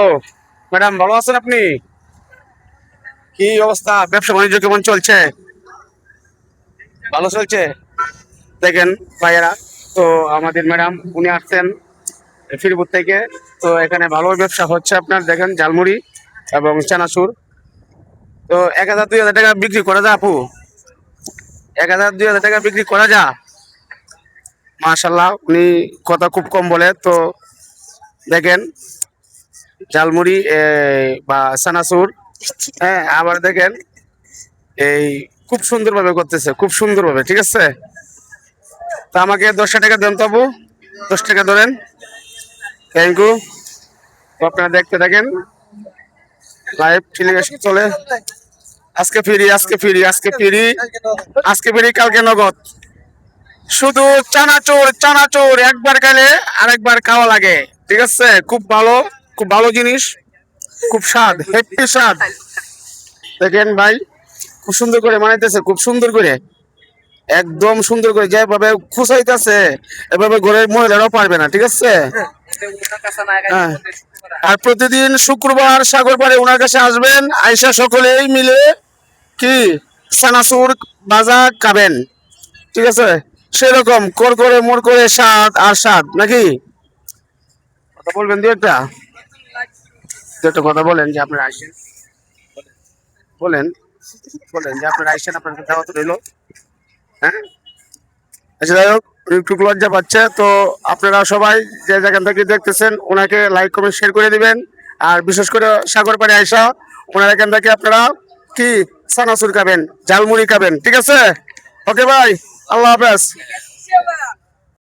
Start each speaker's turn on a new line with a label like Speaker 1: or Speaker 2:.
Speaker 1: ও madam, ভালো আছেন আপনি? কি অবস্থা, ব্যবসা বাণিজ্য কেমন চলছে? ভালো চলছে। দেখেন ভাইয়েরা, তো আমাদের ম্যাডাম উনি আসছেন ফিরপুর থেকে। তো এখানে ভালো ব্যবসা হচ্ছে আপনার, দেখেন ঝালমুড়ি এবং চানাচুর। তো 1000 2000 টাকা বিক্রি করা যায় আপু? 1000 2000 টাকা বিক্রি করা যায়। মাশাল্লাহ, উনি কথা খুব কম বলে। তো দেখেন ঝালমুড়ি বা চানাচুর, হ্যাঁ, আবার দেখেন এই খুব সুন্দরভাবে করতেছে, খুব সুন্দরভাবে, ঠিক আছে। তা আমাকে 10 টাকা দেন তো আপু, 10 টাকা ধরেন। Thank you. তো আপনারা দেখতে থাকেন, লাইভ টেলিকাস্ট চলে। আজকে ফ্রি, আজকে ফ্রি, আজকে ফ্রি, আজকে ফ্রি, কালকে নগদ। শুধু চানাচুর, চানাচুর একবার খেলে আরেকবার খাওয়া লাগে, ঠিক আছে। খুব ভালো, খুব ভালো জিনিস, খুব স্বাদ, হেভি স্বাদ। দেখেন ভাই, খুব সুন্দর করে বানাইতেছে, খুব সুন্দর করে, একদম সুন্দর করে যেভাবে খুঁচাইতেছে, এভাবে ঘরের মহিলারাও পারবে না, ঠিক আছে। হ্যাঁ, আর প্রতিদিন শুক্রবার সাগর পাড়ে ওনার কাছে আসবেন, আইসা সকলেই মিলে কি সানাসুর ভাজা খাবেন, ঠিক আছে। সেরকম কর করে মোর করে স্বাদ আর স্বাদ নাকি। কথা বলবেন দু একটা কথা বলেন যে আপনারা আসেন, বলেন, বলেন যে আপনারা আসেন, আপনার দাওয়াত রইলো। হ্যাঁ, আচ্ছা, যাই হোক, একটু লজ্জা পাচ্ছে। তো আপনারা সবাই যে যেখান থেকে দেখতেছেন ওনাকে লাইক কমেন্ট শেয়ার করে দিবেন। আর বিশেষ করে সাগর পাড়ে আইসা ওনার এখান থেকে আপনারা কি সানাসুর খাবেন, ঝালমুড়ি খাবেন, ঠিক আছে। ওকে ভাই, আল্লাহ হাফেজ।